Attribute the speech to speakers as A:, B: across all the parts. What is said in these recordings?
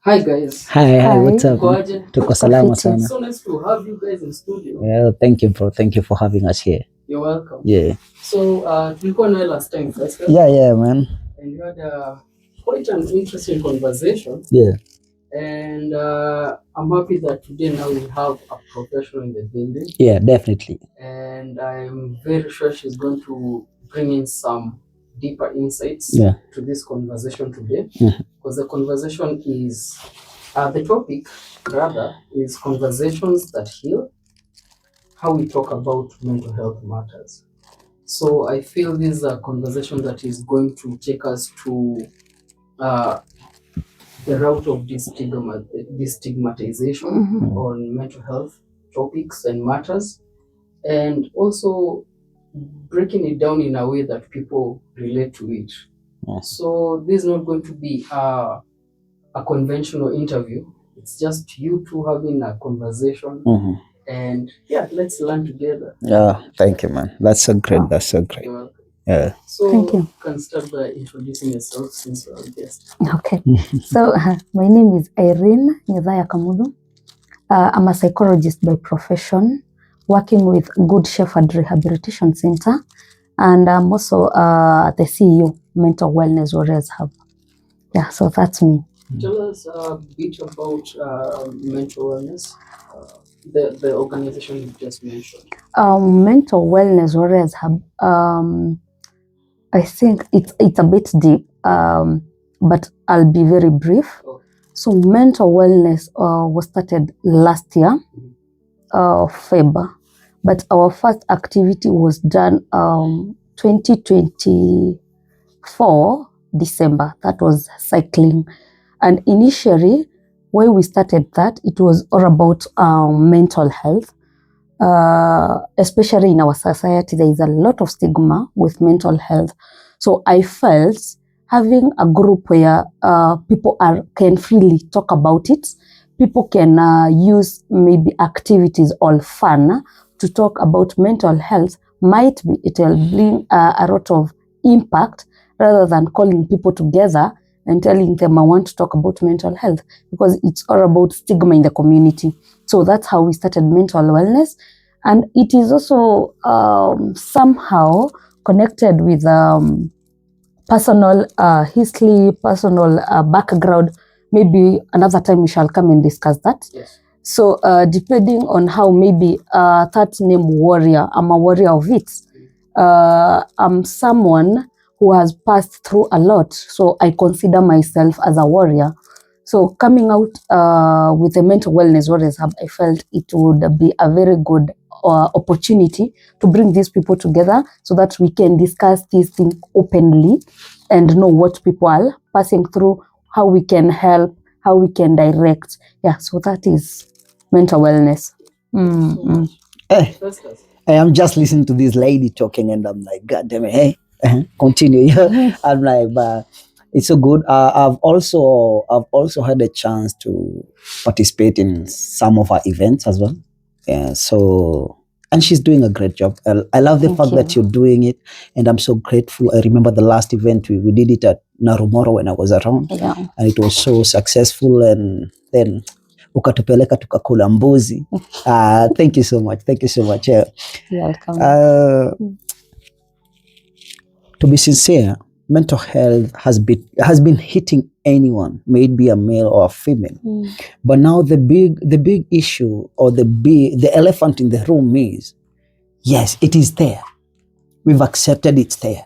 A: Hi guys.
B: Hi, what's up?
A: Kwaje?
B: Tuko salama sana.
A: So nice to have you guys in studio.
B: Yeah, thank you bro. Thank you for having us here.
A: You're welcome.
B: Yeah.
A: So tulikuwa nawe last time, first.
B: Yeah, man.
A: And you had quite an interesting conversation.
B: Yeah.
A: And I'm happy that today now we have a professional in the building.
B: Yeah, definitely.
A: And I'm very sure she's going to bring in some deeper insights to this conversation today. Because the conversation is, the topic rather is conversations that heal, how we talk about mental health matters. So I feel this is a conversation that is going to take us to the route of destigmatization on mental health topics and matters, and also breaking it down in a way that people relate to it. So this is not going to be a conventional interview. It's just you two having a conversation. And yeah, let's learn together.
B: Yeah, thank you, man. That's so great. That's so great. Yeah.
A: So
C: Thank you.
A: Can start by introducing yourself since you're our guest.
C: Okay. So my name is Irene Nyadhaya Kamudu. I'm a psychologist by profession, working with Good Shepherd Rehabilitation Center, and I'm also the CEO, Mental Wellness Warriors Hub. Yeah, so that's me.
A: Tell us a bit about mental wellness, the organization you just mentioned.
C: Mental Wellness Warriors Hub. I think it's a bit deep, but I'll be very brief.
A: Okay.
C: So mental wellness was started last year, February, but our first activity was done 2024 December. That was cycling, and initially when we started that, it was all about mental health. Especially in our society, there is a lot of stigma with mental health. So I felt having a group where people can freely talk about it, people can use maybe activities or fun to talk about mental health, it will bring a lot of impact rather than calling people together and telling them I want to talk about mental health, because it's all about stigma in the community. So that's how we started mental wellness. And it is also somehow connected with personal history, personal background. Maybe another time we shall come and discuss that.
A: Yes.
C: So depending on how maybe that name warrior, I'm a warrior of it. I'm someone who has passed through a lot. So I consider myself as a warrior. So coming out with the Mental Wellness Warriors Hub, I felt it would be a very good opportunity to bring these people together so that we can discuss these things openly and know what people are passing through, how we can help, how we can direct. Yeah, so that is mental wellness.
B: Hey, I'm just listening to this lady talking and I'm like, God damn it, hey, continue. I'm like, but it's so good. I've also had a chance to participate in some of our events as well. Yeah, so, and she's doing a great job. I love the fact that you're doing it, and I'm so grateful. I remember the last event we did it at Narumoro when I was around, and it was so successful. And then ukatupeleka tukakula mbuzi. Thank you so much. Thank you so much.
C: You're welcome.
B: To be sincere, mental health has been hitting anyone, may it be a male or a female. But now the big issue, or the elephant in the room is, yes, it is there. We've accepted it's there.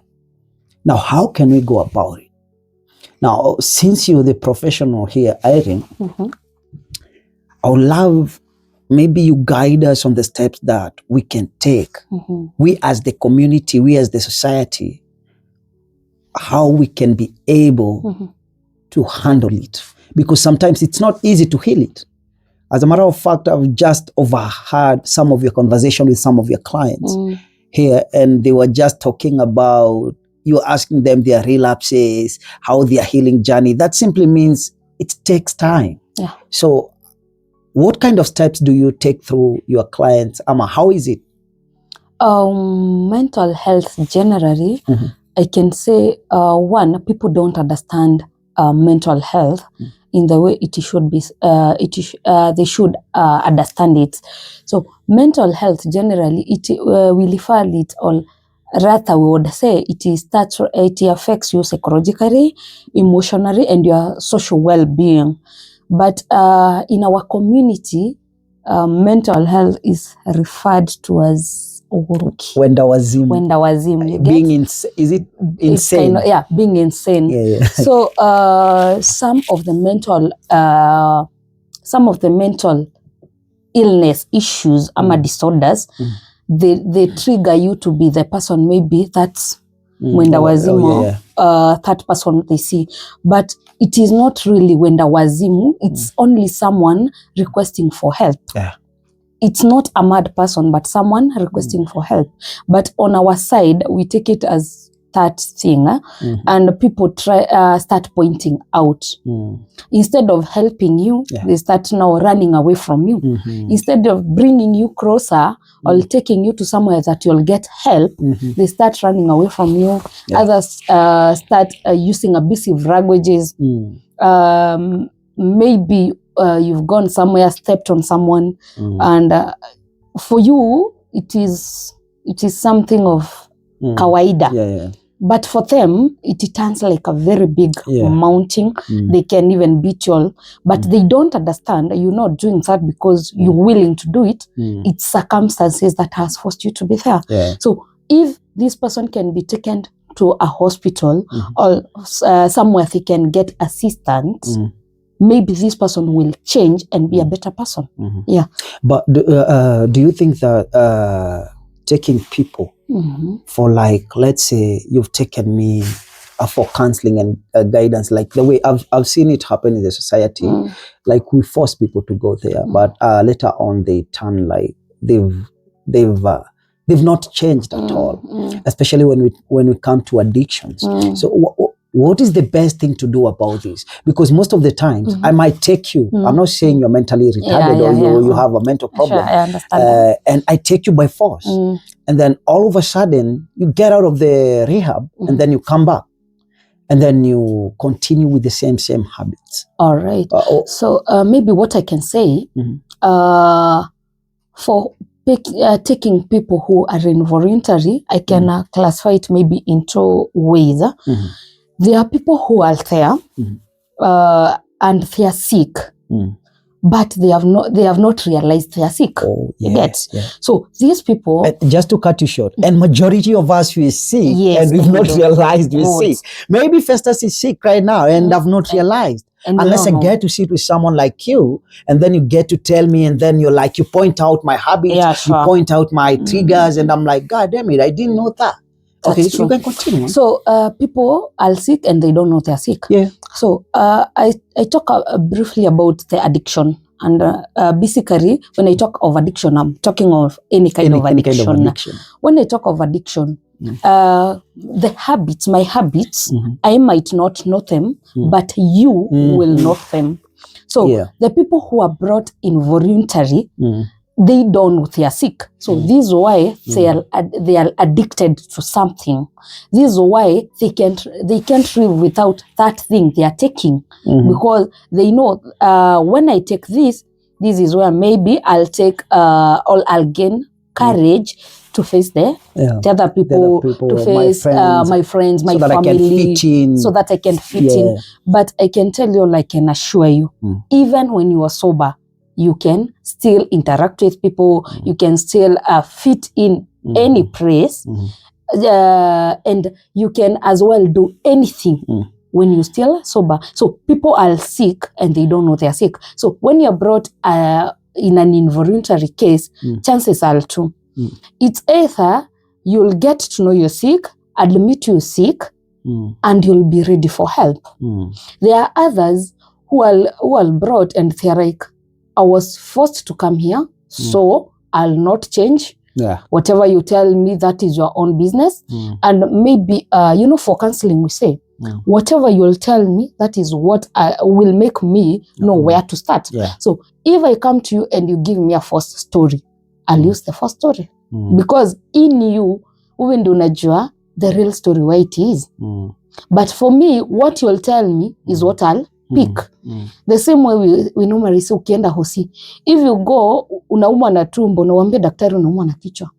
B: Now, how can we go about it? Now, since you're the professional here, Irene, I would love maybe you guide us on the steps that we can take. We as the community, we as the society, how we can be able to handle it, because sometimes it's not easy to heal it. As a matter of fact, I've just overheard some of your conversation with some of your clients here, and they were just talking about, you're asking them their relapses, how their healing journey. That simply means it takes time.
C: Yeah.
B: So what kind of steps do you take through your clients? How is it?
C: Mental health generally, I can say, one, people don't understand mental health, in the way it should be. They should understand it. So mental health generally, we refer it, or rather we would say it affects you psychologically, emotionally, and your social well-being. But in our community, mental health is referred to as
B: Wenda
C: wazimu.
B: Being is it insane?
C: Kind of, being insane.
B: Yeah.
C: So some of the mental illness issues, disorders, they trigger you to be the person, maybe that's wenda wazimu, that person they see. But it is not really wenda wazimu, it's only someone requesting for help.
B: Yeah.
C: It's not a mad person, but someone requesting for help. But on our side, we take it as that thing, and people start pointing out. Instead of helping you, they start now running away from you. Instead of bringing you closer or taking you to somewhere that you'll get help, they start running away from you. Others start using abusive languages. Maybe you've gone somewhere, stepped on someone, and for you it is something of kawaida. But for them it turns like a very big mountain. They can even beat you all, but they don't understand you're not doing that because you're willing to do it. It's circumstances that has forced you to be there. So if this person can be taken to a hospital or somewhere they can get assistance, maybe this person will change and be a better person.
B: But do you think that taking people for, like, let's say you've taken me for counseling and guidance, like the way I've seen it happen in the society, like we force people to go there, but later on they turn like they've not changed at all, especially when we come to addictions. So what is the best thing to do about this? Because most of the times I might take you, I'm not saying you're mentally retarded or you have a mental problem,
C: I understand
B: and I take you by force, and then all of a sudden you get out of the rehab, and then you come back, and then you continue with the same habits.
C: All right. So maybe what I can say, for taking people who are involuntary, I can classify it maybe in two ways. There are people who are there and they are sick, but they have not realized they are sick. So these people,
B: just to cut you short, and majority of us we is sick, and we've not realized we're sick. Maybe Festus is sick right now and I've not realized. Unless I get to sit with someone like you, and then you get to tell me, and then you point out my habits, you point out my triggers, and I'm like, God damn it, I didn't know that. Okay, so you can continue.
C: So people are sick and they don't know they're sick. So I talk briefly about the addiction, and basically when I talk of addiction, I'm talking of any kind of addiction. When I talk of addiction, the habits, my habits, I might not know them, but you will know them. So the people who are brought involuntary, they don't know they are sick. So this is why they are addicted to something. This is why they can't live without that thing they are taking, because they know when I take this is where maybe I'll take or I'll gain courage to face the other people, to face my friends, my family, so that I can fit in. But I can tell you, I can assure you, even when you are sober, you can still interact with people, you can still fit in any place, and you can as well do anything when you're still sober. So people are sick and they don't know they're sick. So when you're brought in an involuntary case, chances are two. It's either you'll get to know you're sick, admit you're sick, and you'll be ready for help. There are others who are brought and they're like, I was forced to come here, so I'll not change. Whatever you tell me, that is your own business. And maybe, for counseling, we say, whatever you'll tell me, that is what will make me know where to start. So if I come to you and you give me a first story, I'll use the first story. Because in you, even do the real story where it is. But for me, what you'll tell me is what I'll peak. The same way we normally say ukienda hosi, if you go unaumwa na tumbo na uambie daktari unaumwa na kichwa,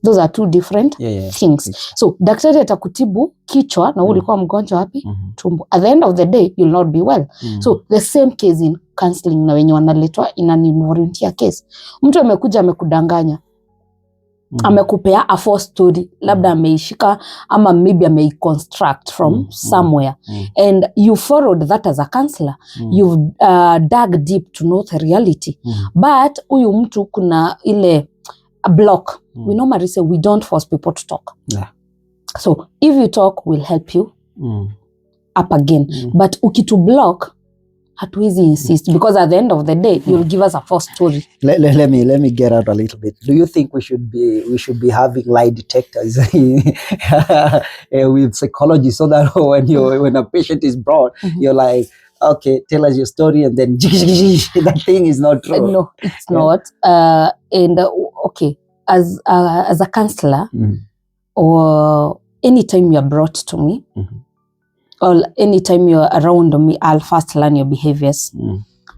C: those are two different things. So daktari atakutibu kichwa na ulikuwa mgonjwa wapi? Tumbo. At the end of the day you'll not be well. So the same case in counseling na wenye wanaletwa in an involunteer case. Mtu amekuja amekudanganya, amekupea a false story, labda ameishika ama maybe ameiconstruct from somewhere, and you followed that as a counselor. You've dug deep to know the reality, but huyu mtu kuna ile a block. We normally say we don't force people to talk. So if you talk, we'll help you up again. But ukitu block, hatuwezi insist, because at the end of the day you'll give us a false story.
B: Let me get out a little bit. Do you think we should be having lie detectors with psychologists, so that when a patient is brought, you're like, okay, tell us your story, and then that thing is not true.
C: No, it's not. And okay, as a counselor, or anytime you are brought to me, or anytime you're around me, I'll first learn your behaviors.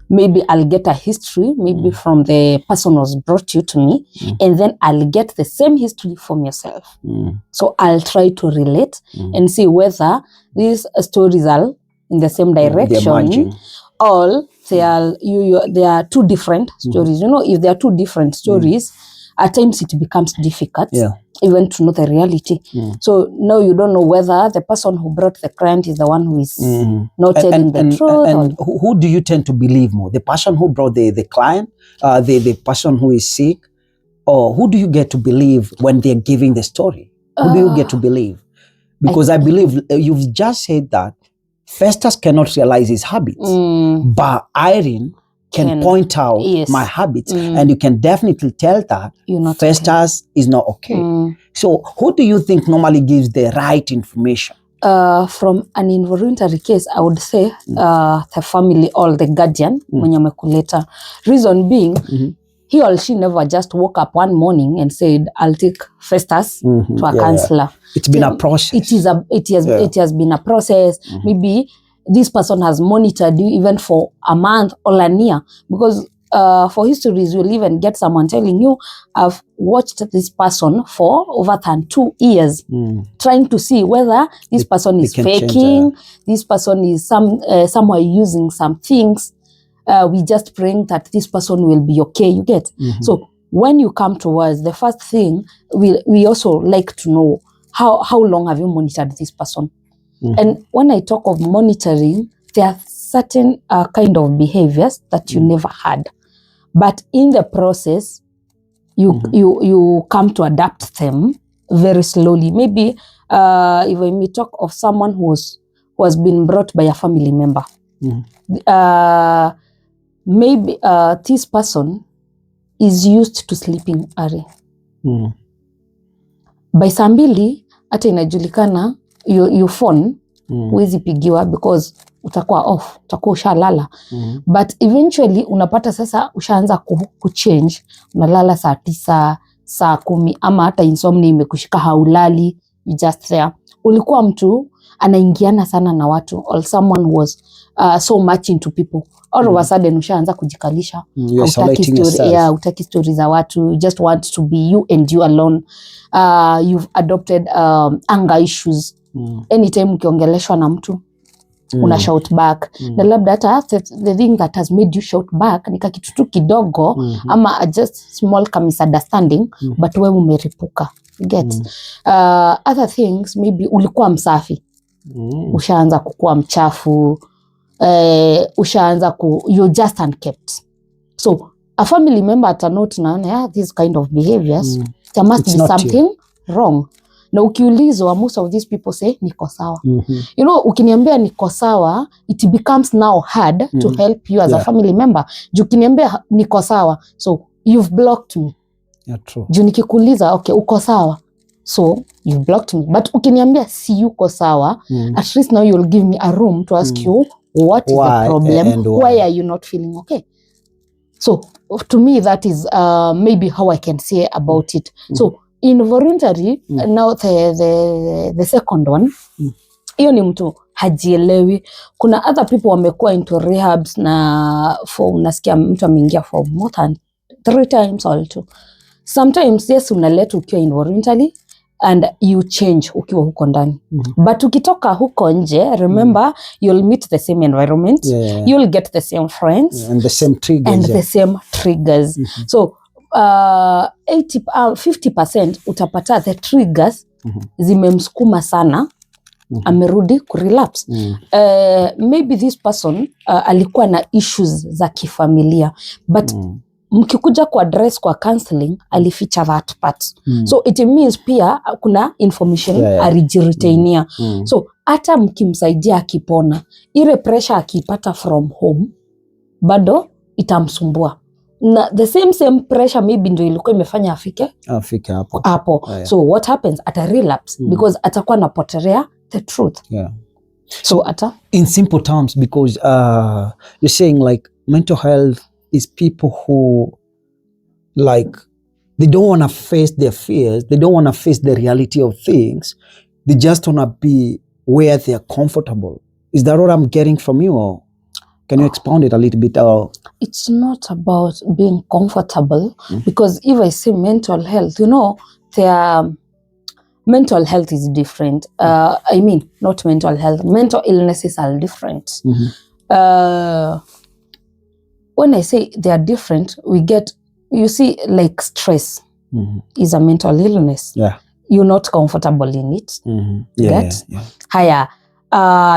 C: Maybe I'll get a history, maybe from the person who's brought you to me, and then I'll get the same history from yourself. So I'll try to relate and see whether these stories are in the same direction, or they are two different stories. You know, if they are two different stories, at times it becomes difficult. Even to know the reality. So now you don't know whether the person who brought the client is the one who is not telling the truth.
B: And who do you tend to believe more? The person who brought the client, the person who is sick, or who do you get to believe when they're giving the story? Who do you get to believe? Because I believe you've just said that Festus cannot realize his habits, but Irene can point out my habits, and you can definitely tell that Festus is not okay. So who do you think normally gives the right information?
C: From an involuntary case, I would say the family or the guardian mwenye amekuleta. Reason being, he or she never just woke up one morning and said, I'll take Festus to a counselor.
B: It's been a process.
C: It has been a process. Maybe this person has monitored you even for a month or a year, because for histories you'll even get someone telling you, I've watched this person for over than 2 years, trying to see whether this person is faking, this person is somewhere using some things. We just praying that this person will be okay, you get. So when you come to us, the first thing we also like to know, how long have you monitored this person? And when I talk of monitoring, there are certain kind of behaviors that you never had, but in the process, you come to adapt them very slowly. Maybe if I may talk of someone who has been brought by a family member, maybe this person is used to sleeping early. By saa 2 hata inajulikana your phone huwezi pigiwa, because utakuwa off, utakuwa ushalala. But eventually unapata sasa ushaanza kuchange, unalala saa 9, saa 10, ama hata insomnia imekushika, haulali, you just there. Ulikuwa mtu anaingiana sana na watu, or someone was so much into people. All of a sudden ushaanza kujikalisha, utaki story za watu, you just want to be you and you alone. You've adopted anger issues. Anytime ukiongeleshwa na mtu una shout back, na labda hata the thing that has made you shout back ni kitu tu kidogo, ama just small misunderstanding, but wewe umeripuka, get. Other things, maybe ulikuwa msafi, ushaanza kukua mchafu, ushaanza you're just unkept. So a family member atanote na this kind of behaviors, there must be something wrong. Na ukiulizwa, most of these people say niko sawa. You know, ukiniambia niko sawa, it becomes now hard to help you as a family member. Juu ukiniambia niko sawa, so you've blocked me.
B: True.
C: Juu nikikuuliza, okay, uko sawa, so you've blocked me. But ukiniambia si yuko sawa, at least now you'll give me a room to ask you, what is the problem? Why are you not feeling okay? So to me, that is maybe how I can say about it. So involuntary, now the second one, hiyo ni mtu hajielewi. Kuna other people wamekuwa into rehabs na unasikia mtu ameingia for more than 3 times or 2. Sometimes yes, unaleta ukiwa involuntarily and you change ukiwa huko ndani. But ukitoka huko nje, remember you'll meet the same environment, you'll get the same friends
B: and the same triggers,
C: and the same triggers. So 50% utapata the triggers zimemsukuma sana, amerudi kurelapse. Maybe this person alikuwa na issues za kifamilia, but mkikuja kwa address kwa counseling alificha that part. So it means pia kuna information arijirutainia. So hata mkimsaidia akipona, ile pressure akipata from home bado itamsumbua. Na the same pressure maybe ndio ilikuwa imefanya afike hapo. So what happens at a relapse, because atakuwa napotelea the truth. So
B: in simple terms, because you're saying like mental health is people who like they don't want to face their fears, they don't want to face the reality of things, they just want to be where they are comfortable. Is that what I'm getting from you, or can you expound it a little bit?
C: It's not about being comfortable, because if I say mental health, you know, mental health is different. I mean, not mental health, mental illnesses are different. When I say they are different, you see, like stress is a mental illness. You're not comfortable in it. Higher.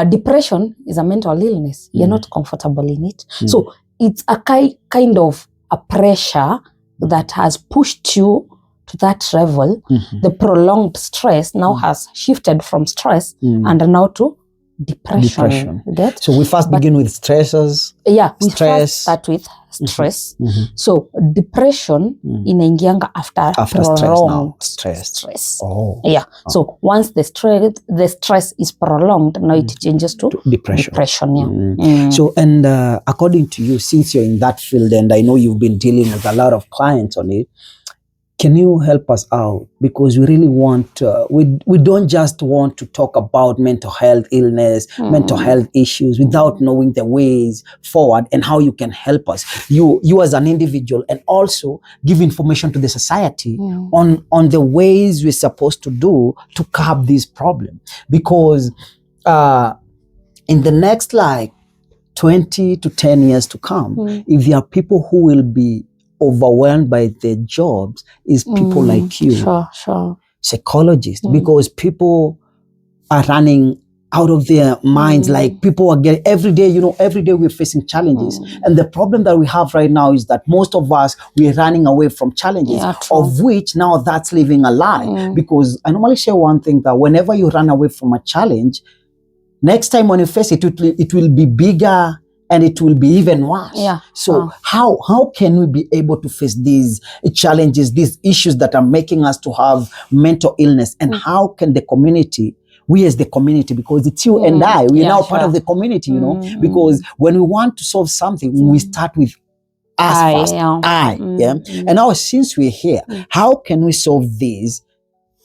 C: Depression is a mental illness. You're not comfortable in it. So it's a kind of a pressure that has pushed you to that level. The prolonged stress now has shifted from stress and now to depression.
B: So we first begin with stressors.
C: We first start with stress. So depression inaingianga after prolonged stress. So once the stress is prolonged, now it changes to depression.
B: So, and according to you, since you're in that field and I know you've been dealing with a lot of clients on it, can you help us out? Because we really want, we don't just want to talk about mental health illness, mental health issues without knowing the ways forward and how you can help us. You as an individual, and also give information to the society on the ways we're supposed to do to curb this problem. Because in the next like 20 to 10 years to come, if there are people who will be overwhelmed by their jobs, is people like you, psychologists, because people are running out of their minds. Like people are getting every day we're facing challenges, and the problem that we have right now is that most of us, we're running away from challenges, of which now that's living a lie. Because I normally share one thing, that whenever you run away from a challenge, next time when you face it, it will be bigger and it will be even worse. So how can we be able to face these challenges, these issues that are making us to have mental illness, and how can the community, we as the community, because it's you and I, we're now part of the community, you know, because when we want to solve something, we start with us first. And now since we're here, how can we solve this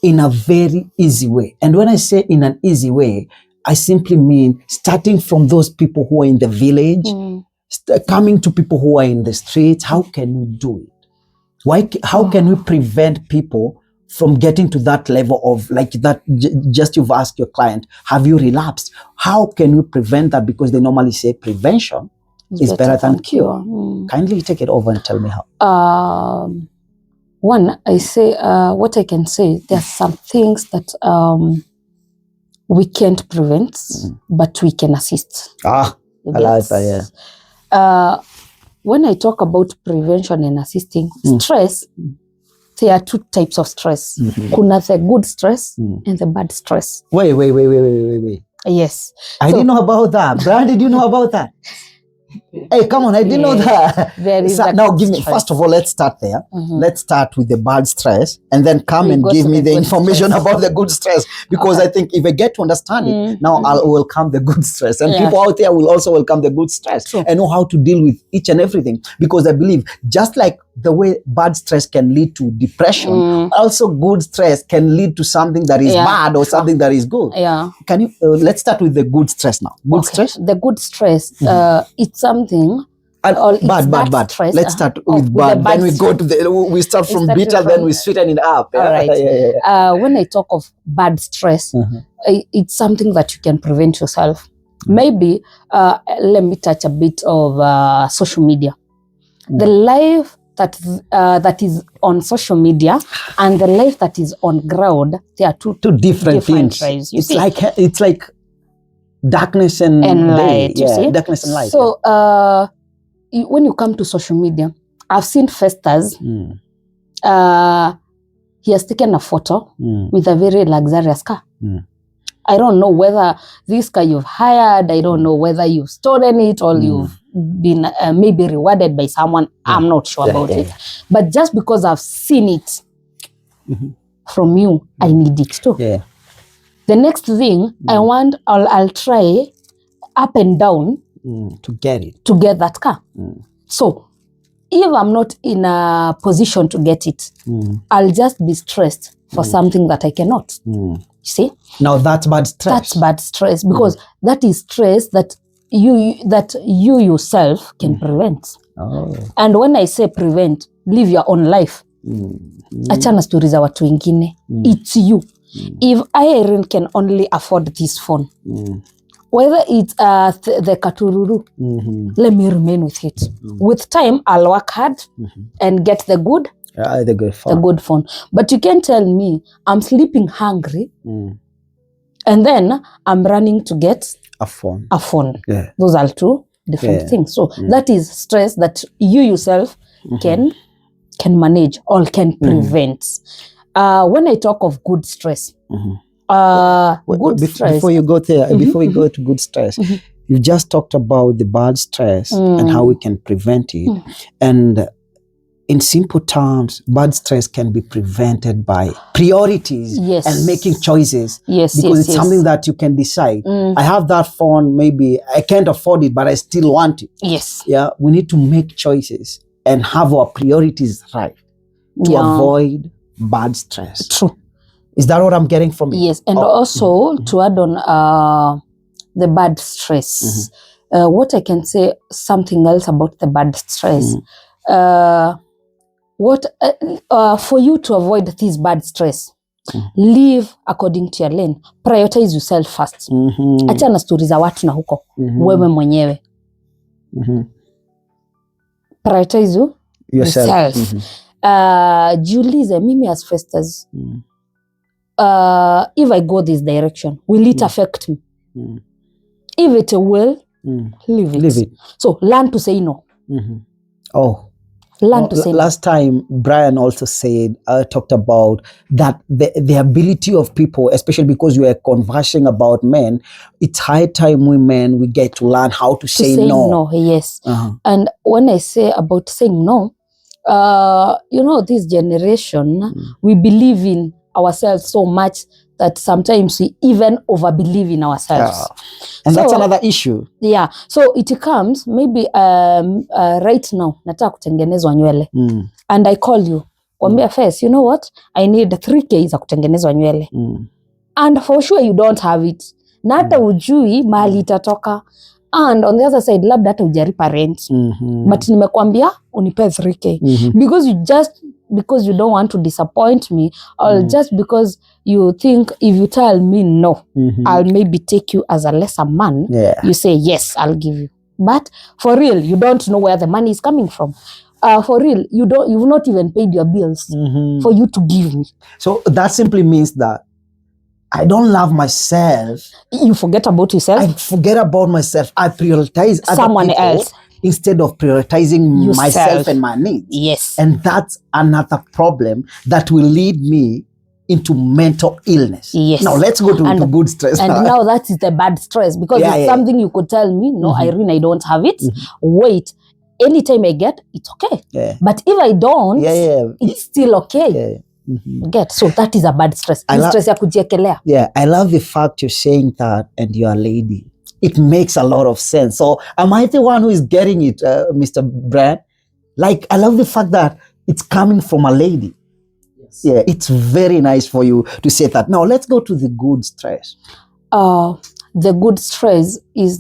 B: in a very easy way? And when I say in an easy way, I simply mean starting from those people who are in the village, coming to people who are in the streets. How can we do it? How can we prevent people from getting to that level of like that? Just you've asked your client, have you relapsed? How can we prevent that? Because they normally say prevention is better than cure. Kindly take it over and tell me how.
C: One, I say, what I can say, there are some things that we can't prevent, but we can assist.
B: I like that,
C: when I talk about prevention and assisting, stress, there are 2 types of stress. Kuna the good stress and the bad stress.
B: Wait.
C: Yes.
B: I didn't know about that. Brian, did you know about that? Hey, come on, I didn't know that.
C: There is
B: now give me, first of all, let's start there. Let's start with the bad stress and then come and give me the information about the good stress. Because I think if I get to understand it, now I'll welcome the good stress. And people out there will also welcome the good stress and know how to deal with each and everything. Because I believe just like the way bad stress can lead to depression, also good stress can lead to something that is bad or something that is good.
C: Yeah.
B: Can you, let's start with the good stress now. Good stress?
C: The good stress, it's something.
B: Bad.
C: Stress,
B: let's start with bad. Then we go to we start from bitter, then we sweeten it up.
C: All right. When I talk of bad stress, it's something that you can prevent yourself. Maybe let me touch a bit of social media. The life that is on social media and the life that is on ground, they are two different things. Lives,
B: it's like darkness and
C: light.
B: You see? Darkness and light.
C: So when you come to social media, I've seen Festus. He has taken a photo with a very luxurious car. I don't know whether this car you've hired, I don't know whether you've stolen it or you've been maybe rewarded by someone. I'm not sure about it. But just because I've seen it from you, I need it too. The next thing I'll try up and down
B: to get
C: that car. So if I'm not in a position to get it, I'll just be stressed for something that I cannot. See?
B: Now that's bad stress.
C: That's bad stress because that is stress that you yourself can prevent. And when I say prevent, live your own life. Achana story za watu wengine. It's you. If Irene can only afford this phone, whether it's the katururu, let me remain with it. With time, I'll work hard and get the good phone. But you can't tell me I'm sleeping hungry and then I'm running to get
B: a phone.
C: Those are two different things. So that is stress that you yourself can manage or can prevent. When I talk of good stress,
B: before you go there, before we go to good stress, you just talked about the bad stress and how we can prevent it. And in simple terms, bad stress can be prevented by priorities and making choices. Because it's something that you can decide. I have that phone, maybe I can't afford it, but I still want it. Yeah, we need to make choices and have our priorities right to avoid bad stress.
C: True.
B: Is that what I'm getting from you?
C: Yes, and also to add on the bad stress, what I can say something else about the bad stress. For you to avoid this bad stress, live according to your lane. Prioritize yourself first. Achana stories za watu na huko. Wewe mwenyewe. Prioritize yourself. Jiulize, mimi as Festus, if I go this direction, will it affect me? If it will, leave it. So learn to say no. Learn to say
B: last time Brian also said, talked about that the ability of people, especially because we are conversing about men, it's high time we get to learn how to say no.
C: Yes. And when I say about saying no, this generation, we believe in ourselves so much that sometimes we even overbelieve in ourselves.
B: And that's another issue.
C: Yeah. So it comes, maybe right now, nataka kutengenezwa nywele. And I call you. Kwambia first, you know what? I need 3K za kutengenezwa nywele. And for sure you don't have it. Na hata ujui mahali itatoka. And on the other side, labda hata ujaripa rent. But nimekwambia unipe 3K. Because you don't want to disappoint me, or just because you think if you tell me no, I'll maybe take you as a lesser man. You say yes, I'll give you. But for real, you don't know where the money is coming from. For real, you've not even paid your bills for you to give me.
B: So that simply means that I don't love myself.
C: You forget about yourself.
B: I forget about myself. I prioritize
C: someone else
B: instead of prioritizing myself and my needs.
C: Yes.
B: And that's another problem that will lead me into mental illness.
C: Yes.
B: Now let's go to good stress.
C: And now that is the bad stress, because it's something you could tell me, no, Irene, I don't have it. Wait, anytime I get, it's okay. But if I don't, it's still okay. So that is a bad stress. Stress ya kujiekelea.
B: I love the fact you're saying that and you're a lady. It makes a lot of sense. So am I the one who is getting it, Mr. Brad? Like, I love the fact that it's coming from a lady.
A: Yes.
B: Yeah, it's very nice for you to say that. Now let's go to the good stress.
C: The good stress is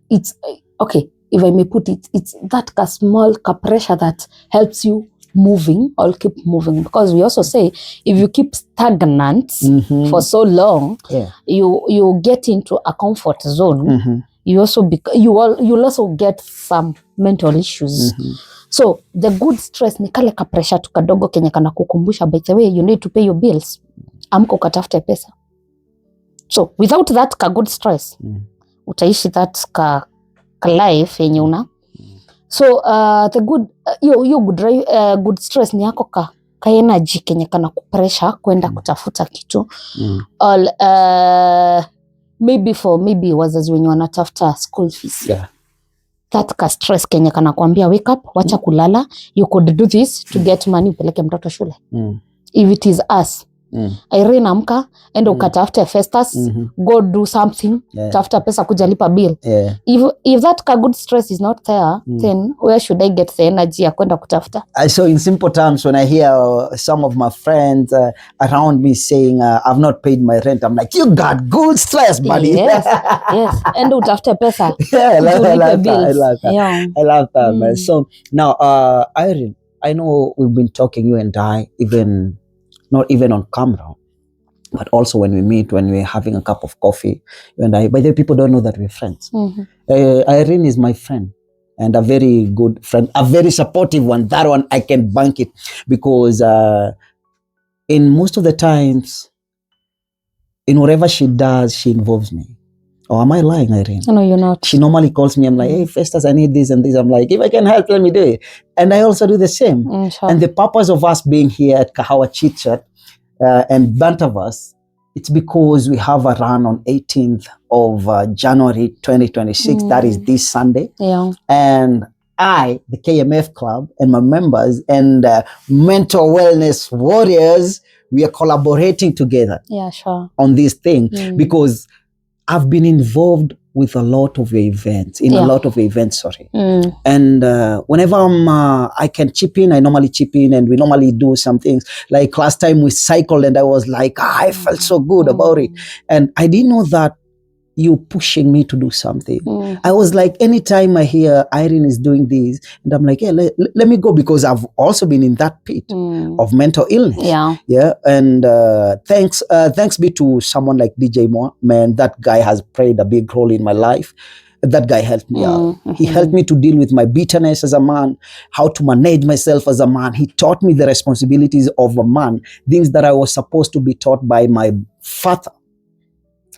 C: it's okay, if I may put it, it's that small pressure that helps you moving or keep moving, because we also say if you keep stagnant for so long, you get into a comfort zone. You also you'll also get some mental issues. So the good stress ni kale ka pressure tu kadogo kenye kana kukumbusha, by the way, you need to pay your bills. Amko katafute pesa. So without that ka good stress, utaishi that ka life yenye una. So the good good stress ni yako ka energy kenye kana kupressure kwenda kutafuta kitu. Maybe wazazi wenye wanatafuta school fees. That ka stress kenye kana kuambia wake up, wacha kulala, you could do this to get money upeleke mtoto shule. If it is us, Irene amka, enda ukatafute Festus, go do something, tafuta pesa kujalipa bill. If that ka good stress is not there, then where should I get the energy ya kwenda kutafuta?
B: So in simple terms, when I hear some of my friends around me saying, I've not paid my rent, I'm like, you got good stress, buddy.
C: Yes, yes. Enda utafute pesa.
B: I love that.
C: Yeah.
B: I love that, man. So now, Irene, I know we've been talking, you and I, not even on camera, but also when we meet, when we're having a cup of coffee, you and I, by the way, people don't know that we're friends. Irene is my friend and a very good friend, a very supportive one. That one, I can bank it, because in most of the times, in whatever she does, she involves me. Or am I lying, Irene?
C: No, you're not.
B: She normally calls me. I'm like, hey, Festus, I need this and this. I'm like, if I can help, let me do it. And I also do the same.
C: Sure.
B: And the purpose of us being here at Kahawa Chit Chat and Bantavas, it's because we have a run on 18th of January 2026. That is this Sunday.
C: Yeah.
B: And I, the KMF Club, and my members and mental wellness warriors, we are collaborating together.
C: Yeah, sure.
B: On this thing, because I've been involved with a lot of events, a lot of events, sorry. And whenever I can chip in, I normally chip in, and we normally do some things. Like last time we cycled and I was like, I felt so good about it. And I didn't know that you pushing me to do something. I was like, anytime I hear Irene is doing this, and I'm like, yeah, let me go, because I've also been in that pit of mental illness. Yeah. And thanks be to someone like DJ Moa, man, that guy has played a big role in my life. That guy helped me out. He helped me to deal with my bitterness as a man, how to manage myself as a man. He taught me the responsibilities of a man, things that I was supposed to be taught by my father.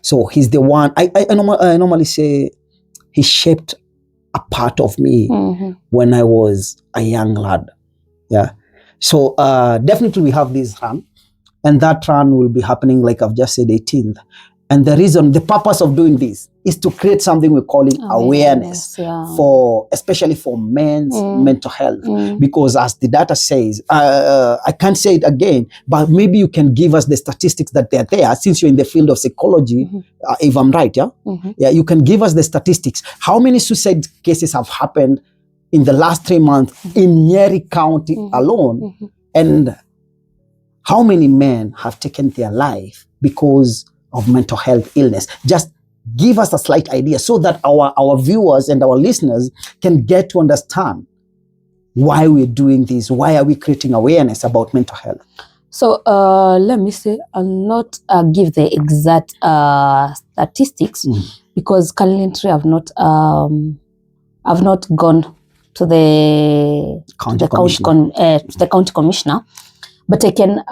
B: So he's the one, I normally say he shaped a part of me when I was a young lad. Yeah. So definitely we have this run, and that run will be happening, like I've just said, 18th. And the purpose of doing this is to create something we're calling awareness for, especially for men's mental health. Because as the data says, I can't say it again, but maybe you can give us the statistics that they're there, since you're in the field of psychology, if I'm right, yeah, you can give us the statistics. How many suicide cases have happened in the last 3 months in Nyeri County alone? And how many men have taken their life because of mental health illness? Just give us a slight idea so that our viewers and our listeners can get to understand why we're doing this. Why are we creating awareness about mental health?
C: So let me say, I'll not give the exact statistics because currently I've not gone to the county commissioner, but I can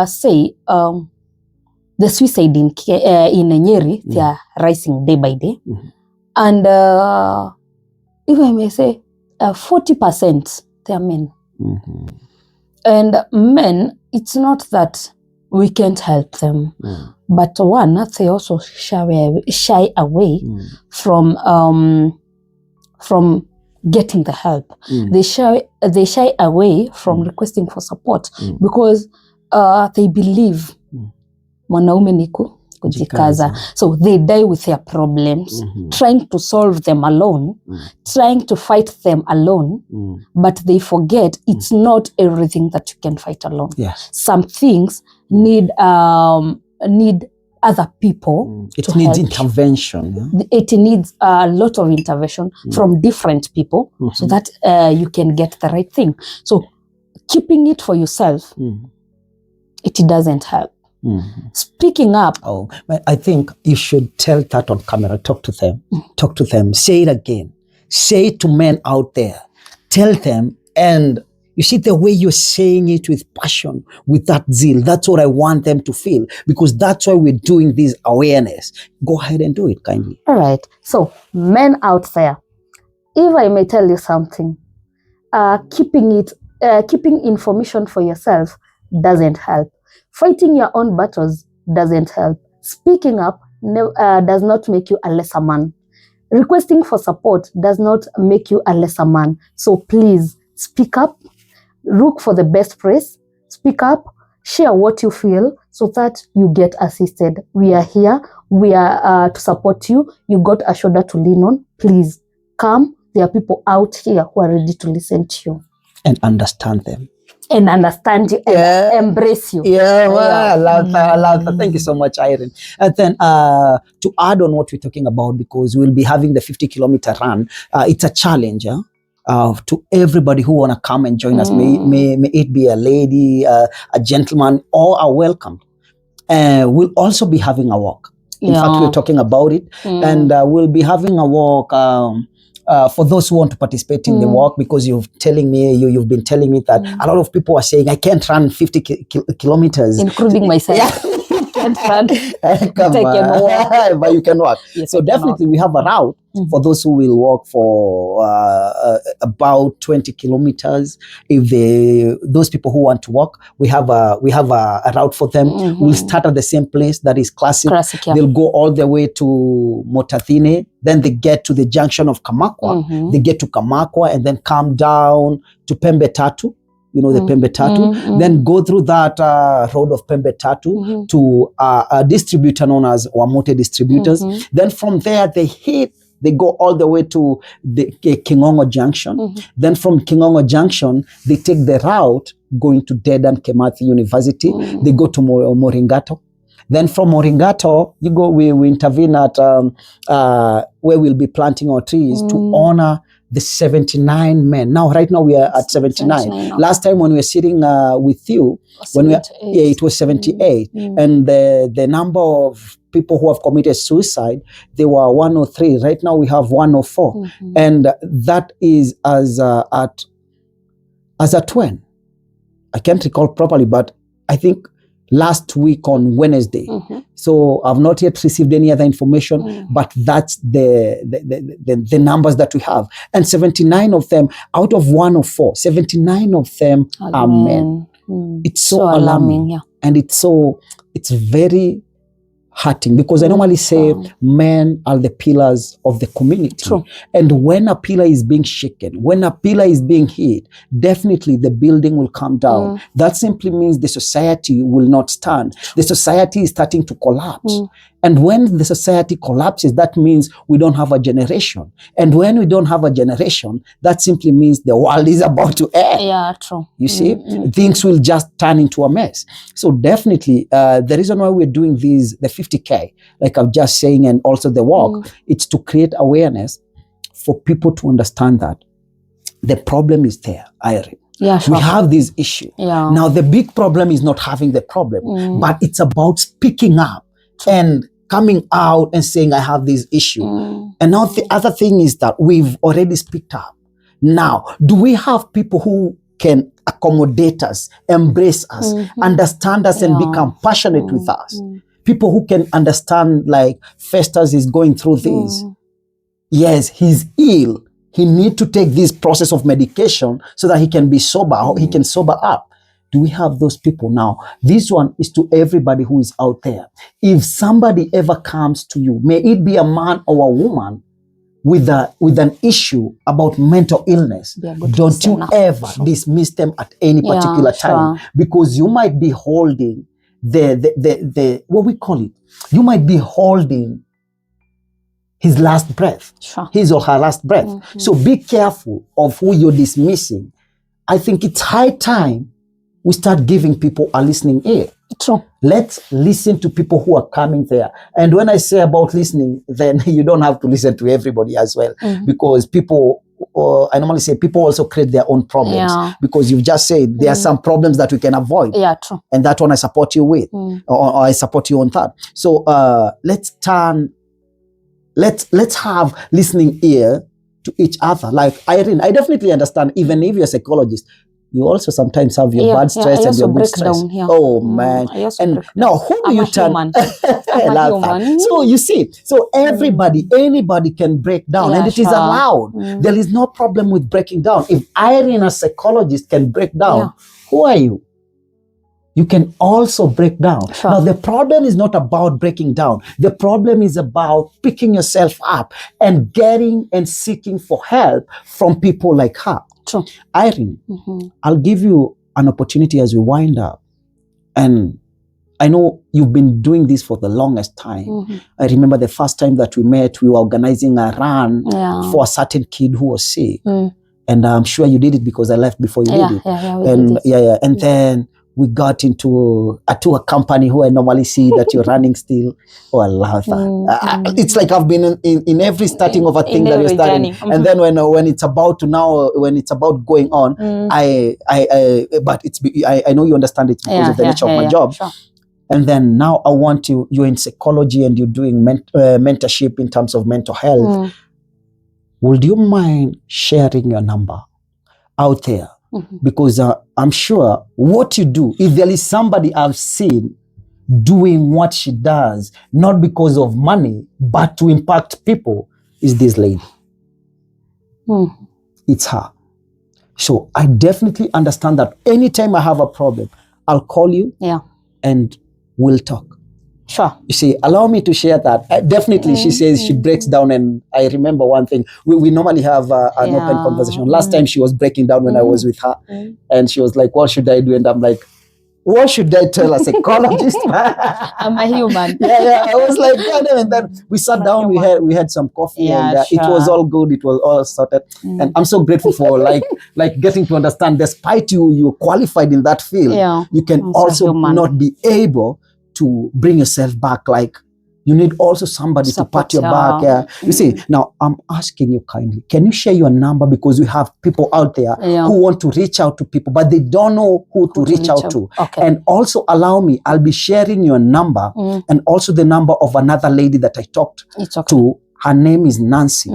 C: say the suicide in Nyeri, they are rising day by day. And if I may say, 40% they are men. And men, it's not that we can't help them, but one, they also shy away from getting the help. They shy away from requesting for support because they believe mwanaume ni kujikaza. So they die with their problems, trying to solve them alone, trying to fight them alone, but they forget it's not everything that you can fight alone.
B: Yes.
C: Some things need other people.
B: It needs intervention.
C: Yeah? It needs a lot of intervention from different people so that you can get the right thing. So keeping it for yourself, it doesn't help. Speaking up.
B: Oh, I think you should tell that on camera. Talk to them. Talk to them. Say it again. Say it to men out there. Tell them. And you see the way you're saying it with passion, with that zeal. That's what I want them to feel, because that's why we're doing this awareness. Go ahead and do it kindly.
C: All right. So men out there, if I may tell you something, keeping information for yourself doesn't help. Fighting your own battles doesn't help. Speaking up does not make you a lesser man. Requesting for support does not make you a lesser man. So please speak up, look for the best praise, speak up, share what you feel so that you get assisted. We are here. We are to support you. You got a shoulder to lean on. Please come. There are people out here who are ready to listen to you.
B: And understand them.
C: And understand you and embrace you.
B: Yeah, well, I love that. Thank you so much, Irene. And then to add on what we're talking about, because we'll be having the 50-kilometer run, it's a challenge to everybody who want to come and join us. May it be a lady, a gentleman, all are welcome. We'll also be having a walk. In fact, we're talking about it. And we'll be having a walk for those who want to participate in the walk, because you've been telling me that a lot of people are saying, I can't run 50 kilometers.
C: Including myself. Can't run.
B: Come on. But you can walk.
C: Yes,
B: so definitely we have a route for those who will walk for about 20 kilometers. If those people who want to walk, we have a route for them. We'll start at the same place, that is classic. Yeah. They'll go all the way to Motathine. Then they get to the junction of Kamakwa. They get to Kamakwa and then come down to Pembe Tatu. You know, the Pembe Tatu. Then go through that road of Pembe Tatu to a distributor known as Wamote Distributors. Then from there, they go all the way to the Kingongo Junction. Then from Kingongo Junction, they take the route going to Dedan Kimathi University. They go to Moringato. Then from Moringato, we intervene at where we'll be planting our trees to honor the 79 men. Now, right now we are at 79. Last time when we were sitting with you, it was 78. And the number of people who have committed suicide, they were 103. Right now we have 104. And that is as at when? I can't recall properly, but I think last week on Wednesday. So I've not yet received any other information, but that's the numbers that we have. And 79 of them, out of 104, 79 of them are men. It's so alarming. Yeah. And it's very hurting, because I normally say men are the pillars of the community. True. And when a pillar is being shaken, when a pillar is being hit, definitely the building will come down. That simply means the society will not stand. The society is starting to collapse. And when the society collapses, that means we don't have a generation. And when we don't have a generation, that simply means the world is about to end. Yeah, true. You see, things will just turn into a mess. So definitely, the reason why we're doing the 50K, like I'm just saying, and also the walk, it's to create awareness for people to understand that the problem is there, Irene. Yeah, sure. We have this issue. Yeah. Now, the big problem is not having the problem, but it's about speaking up and coming out and saying, I have this issue. And now the other thing is that we've already speaked up. Now, do we have people who can accommodate us, embrace us, understand us, and become passionate with us? People who can understand, like Festus is going through this. Yes, he's ill. He needs to take this process of medication so that he can be sober, he can sober up. Do we have those people now? This one is to everybody who is out there. If somebody ever comes to you, may it be a man or a woman with an issue about mental illness, don't you ever dismiss them at any particular time, because you might be holding the what we call it, you might be holding his last breath, his or her last breath. So be careful of who you're dismissing. I think it's high time we start giving people a listening ear.
C: True.
B: Let's listen to people who are coming there. And when I say about listening, then you don't have to listen to everybody as well, because people, I normally say people also create their own problems, because you've just said there are some problems that we can avoid.
C: Yeah, true.
B: And that one I support you with, or I support you on that. So let's have listening ear to each other. Like Irene, I definitely understand, even if you're a psychologist, you also sometimes have your bad stress and your good stress. Oh man. And now who do you turn? I love that. So you see, so anybody can break down, and it is allowed. There is no problem with breaking down. If Irene, a psychologist, can break down, who are you? You can also break down. Now, the problem is not about breaking down. The problem is about picking yourself up and getting and seeking for help from people like her.
C: True.
B: Irene, I'll give you an opportunity as we wind up. And I know you've been doing this for the longest time. I remember the first time that we met, we were organizing a run for a certain kid who was sick. And I'm sure you did it because I left before you did it. And then we got into a company who I normally see that you're running still. Oh, I love that. It's like I've been in every starting of a thing that you're starting. And then when it's about going on, I know you understand it because of the nature of my job. And then now I want you're in psychology and you're doing mentorship in terms of mental health. Would you mind sharing your number out there? Because I'm sure what you do, if there is somebody I've seen doing what she does, not because of money, but to impact people, is this lady. It's her. So I definitely understand that anytime I have a problem, I'll call you and we'll talk.
C: Sure.
B: You see, allow me to share that. Definitely, she says she breaks down, and I remember one thing. We normally have an open conversation. Last time she was breaking down when I was with her, and she was like, "What should I do?" And I'm like, "What should I tell a psychologist?"
C: I'm a human.
B: I was like, and then we sat down. We had some coffee, and it was all good. It was all sorted, and I'm so grateful for like getting to understand. Despite you're qualified in that field, you can also not be able to bring yourself back. Like, you need also somebody to pat your back. You see, now I'm asking you kindly, can you share your number? Because we have people out there who want to reach out to people, but they don't know who to reach out to. And also allow me, I'll be sharing your number and also the number of another lady that I talked to. Her name is Nancy.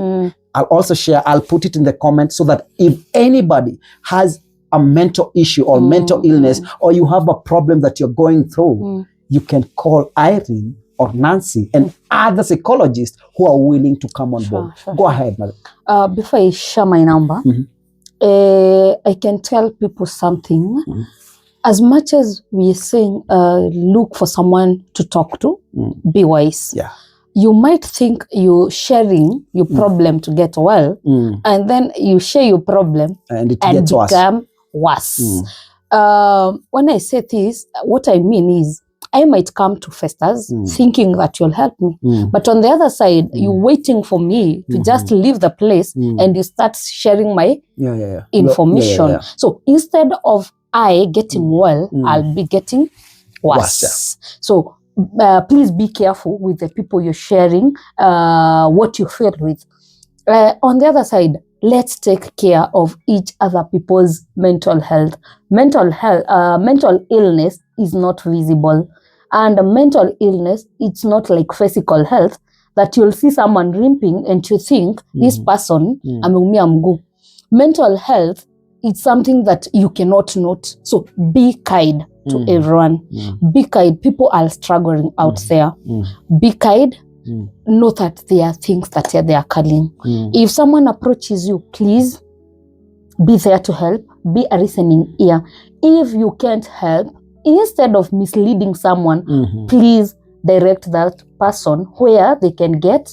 B: I'll also share, I'll put it in the comments so that if anybody has a mental issue or mental illness, or you have a problem that you're going through, you can call Irene or Nancy and other psychologists who are willing to come on board. Go ahead, madam.
C: Before I share my number, I can tell people something. As much as we're saying, look for someone to talk to, be wise. You might think you're sharing your problem to get well, and then you share your problem
B: and it
C: become worse. When I say this, what I mean is, I might come to Festus thinking that you'll help me. But on the other side, you're waiting for me to just leave the place and you start sharing my information. So instead of I getting well, I'll be getting worse. So please be careful with the people you're sharing what you feel with. On the other side, let's take care of each other people's mental health. Mental illness is not visible. And mental illness, it's not like physical health that you'll see someone limping and you think this person, ameumia mguu. Mental health, it's something that you cannot note. So be kind to everyone. Be kind. People are struggling out there. Be kind. Know that there are things that they are calling. If someone approaches you, please be there to help. Be a listening ear. If you can't help, instead of misleading someone, please direct that person where they can get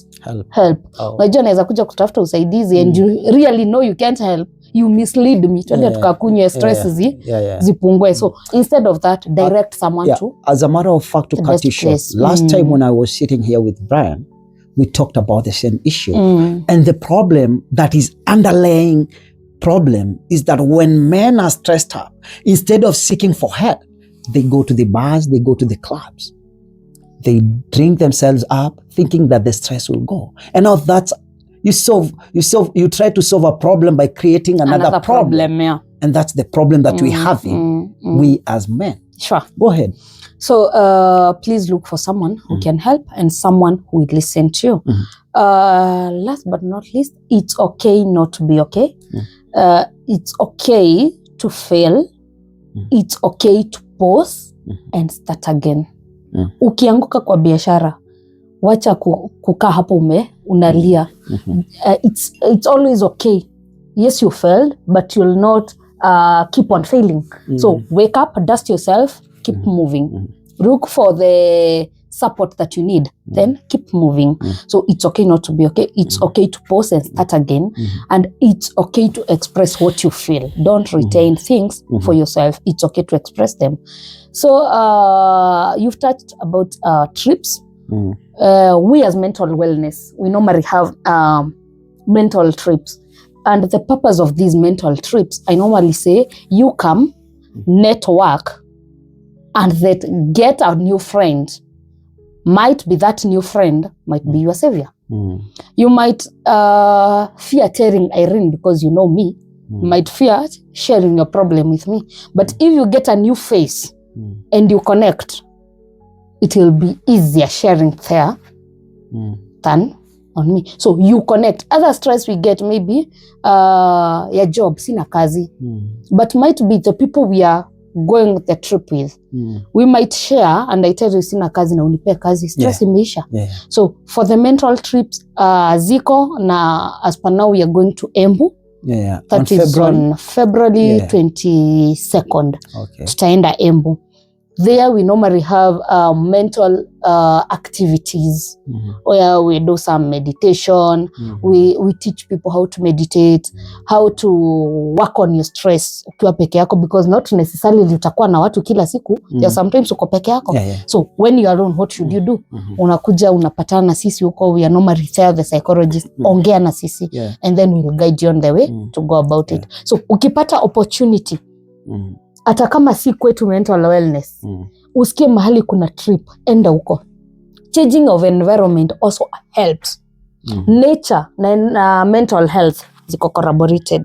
C: help. Unajua naweza kuja kutafuta usaidizi and you really know you can't help. you mislead me, twende tukakunywe stress zipungue. So instead of that, direct someone to.
B: As a matter of fact, to cut you short, last time when I was sitting here with Brian, we talked about the same issue. And the problem that is underlying problem is that when men are stressed up, instead of seeking for help, they go to the bars, they go to the clubs. They drink themselves up thinking that the stress will go. And now that's, you try to solve a problem by creating another problem.
C: Yeah.
B: And that's the problem that we have we as men.
C: Sure.
B: Go ahead.
C: So please look for someone who can help and someone who will listen to you. Last but not least, it's okay not to be okay. It's okay to fail. It's okay to pause and start again. Ukianguka kwa biashara, wacha kukaa hapo unalia. It's always okay. Yes, you failed, but you'll not keep on failing. So wake up, dust yourself, keep moving. Look for the support that you need, then keep moving. So it's okay not to be okay. It's okay to pause and start again. And it's okay to express what you feel. Don't retain things for yourself. It's okay to express them. So you've touched about trips. We as mental wellness, we normally have mental trips. And the purpose of these mental trips, I normally say, you come, network, and that get a new friend. Might be that new friend, might be your savior. You might fear telling Irene because you know me. You might fear sharing your problem with me. But if you get a new face and you connect, it will be easier sharing there than on me. So you connect. Other stress we get maybe your job, sina kazi. But might be the people we are going the trip with. We might share and I tell you sina kazi na unipe kazi, stress imeisha. So for the mental trips, ziko na as per now we are going to Embu. That is on February 22nd. Tutaenda Embu. There we normally have mental activities where we do some meditation. We teach people how to meditate, how to work on your stress ukiwa peke yako, because not necessarily utakuwa na watu kila siku. Sometimes uko peke yako. So when you are alone, what should you do? Unakuja unapatana na sisi huko, we are normally the psychologist. Ongea na sisi and then we will guide you on the way to go about it. So ukipata opportunity, hata kama si kwetu mental wellness, usikie mahali kuna trip, enda huko. Changing of environment also helps. Nature na mental health ziko corroborated.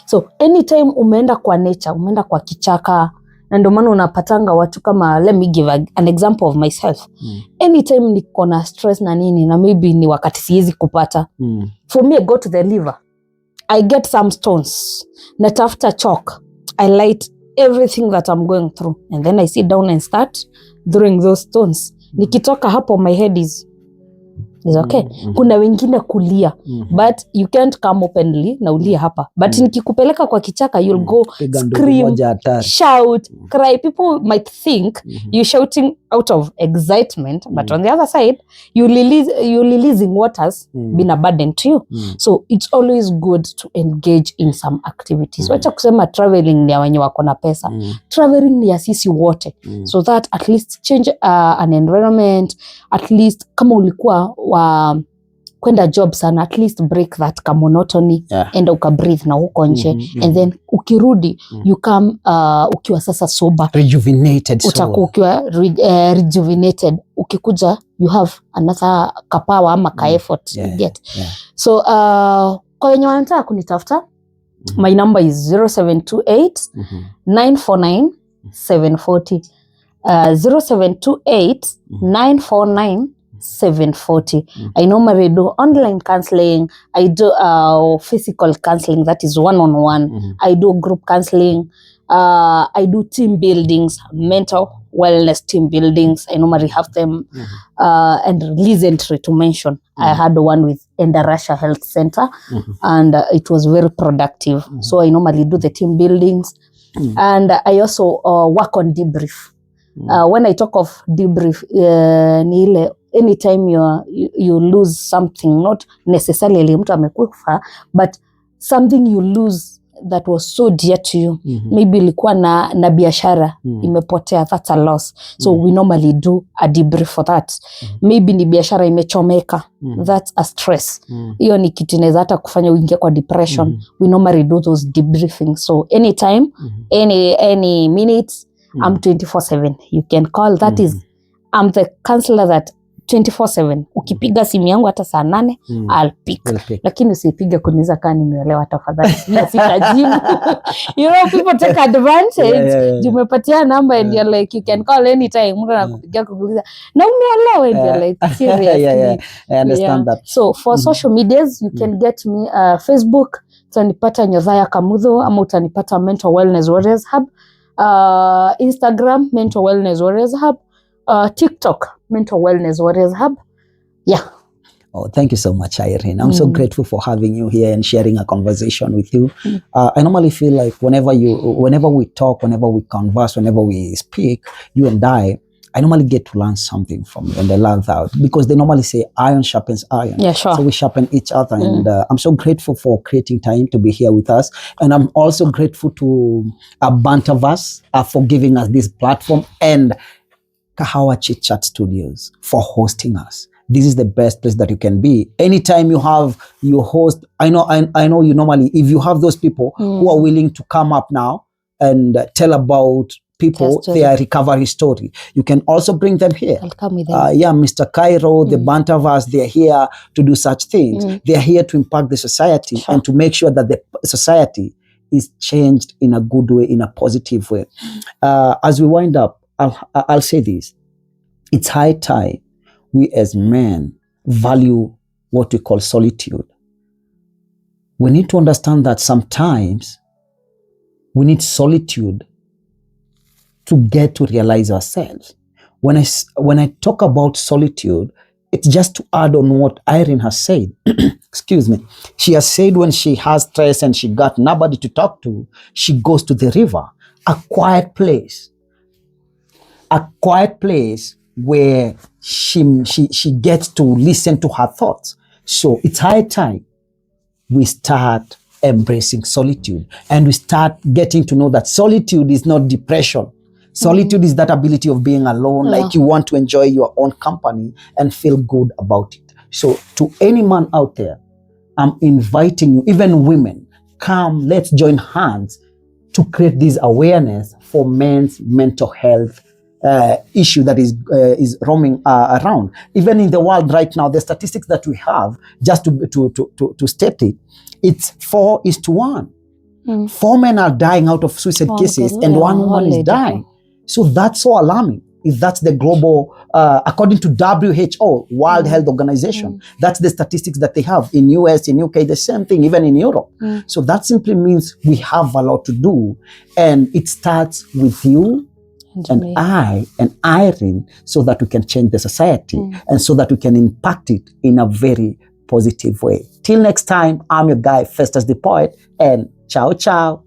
C: So anytime umeenda kwa nature, umeenda kwa kichaka, na ndio maana unapatanga watu kama, let me give an example of myself. Anytime niko na stress na nini, na maybe ni wakati siwezi kupata. For me, I go to the river. I get some stones. Natafuta chalk. I light everything that I'm going through. And then I sit down and start throwing those stones. Nikitoka hapo, my head is okay. Kuna wengine kulia. But you can't come openly na ulia hapa. But nikikupeleka kwa kichaka, you'll go scream, shout, cry. People might think you're shouting out of excitement. But on the other side, you're releasing what has been a burden to you. So it's always good to engage in some activities. Wacha kusema traveling ni ya wenye wako na pesa. Traveling ni ya sisi wote. So that at least change an environment. At least kama ulikuwa kwenda job sana, at least break that monotony, enda ukabreathe na huko nje. And then ukirudi, you come ukiwa sasa sober,
B: rejuvenated,
C: utakuwa ukiwa rejuvenated. Ukikuja, you have another kapawa ama ka effort you get. So kwa wenye wanataka kunitafuta, my number is 0728 949 740. 0728 949 740. I normally do online counseling. I do physical counseling, that is one-on-one. I do group counseling. I do team buildings, mental wellness team buildings. I normally have them. And recently, to mention, I had one with Endarasha Health Center, and it was very productive. So I normally do the team buildings. And I also work on debrief. When I talk of debrief, ni ile anytime you lose something, not necessarily mtu amekufa, but something you lose that was so dear to you, maybe ilikuwa na biashara imepotea, that's a loss. So we normally do a debrief for that. Maybe ni biashara imechomeka, that's a stress. Hiyo ni kitu inaweza hata kufanya uingie kwa depression. We normally do those debriefing. So anytime, any minutes, I'm 24/7. You can call. That is, I'm the counselor that 24/7. Ukipiga simu yangu hata saa 8, I'll pick. Lakini usipige kuniza kama nimeolewa tafadhali. Sitajibu. You know, people take advantage. Umepatia number and you're like, you can call anytime. Mtu anakupigia kukuuliza, na umeolewa, and you're like, seriously.
B: I understand that.
C: So for social medias, you can get me Facebook, utanipata Nyothaya Kamutho, ama utanipata Mental Wellness Warriors Hub. Instagram, Mental Wellness Warriors Hub. TikTok, Mental Wellness Warriors Hub. Yeah.
B: Oh, thank you so much, Irene. I'm so grateful for having you here and sharing a conversation with you. I normally feel like whenever we talk, whenever we converse, whenever we speak, you and I normally get to learn something from you, and I love that, because they normally say iron sharpens iron.
C: Yeah, sure.
B: So we sharpen each other, and I'm so grateful for creating time to be here with us. And I'm also grateful to Bantaverse for giving us this platform, and Kahawa Chit Chat Studios for hosting us. This is the best place that you can be. Anytime you host, I know you normally, if you have those people who are willing to come up now and tell about people, their recovery story, you can also bring them here.
C: I'll come with them.
B: Mr. Cairo, the Bantaverse, they're here to do such things. They're here to impact the society and to make sure that the society is changed in a good way, in a positive way. As we wind up, I'll say this. It's high time we as men value what we call solitude. We need to understand that sometimes we need solitude to get to realize ourselves. When I talk about solitude, it's just to add on what Irene has said. Excuse me. She has said when she has stress and she got nobody to talk to, she goes to the river, a quiet place where she gets to listen to her thoughts. So it's high time we start embracing solitude, and we start getting to know that solitude is not depression. Solitude is that ability of being alone, like you want to enjoy your own company and feel good about it. So to any man out there, I'm inviting you, even women, come, let's join hands to create this awareness for men's mental health issue that is roaming around. Even in the world right now, the statistics that we have, just to state it, it's 4:1. 4 men are dying out of suicide cases, and 1 woman is dying. So that's so alarming. If that's the global, according to WHO, World Health Organization, that's the statistics that they have in US, in UK, the same thing, even in Europe. So that simply means we have a lot to do, and it starts with you and I and Irene, so that we can change the society and so that we can impact it in a very positive way. Till next time, I'm your guy, Festus the Poet, and ciao, ciao.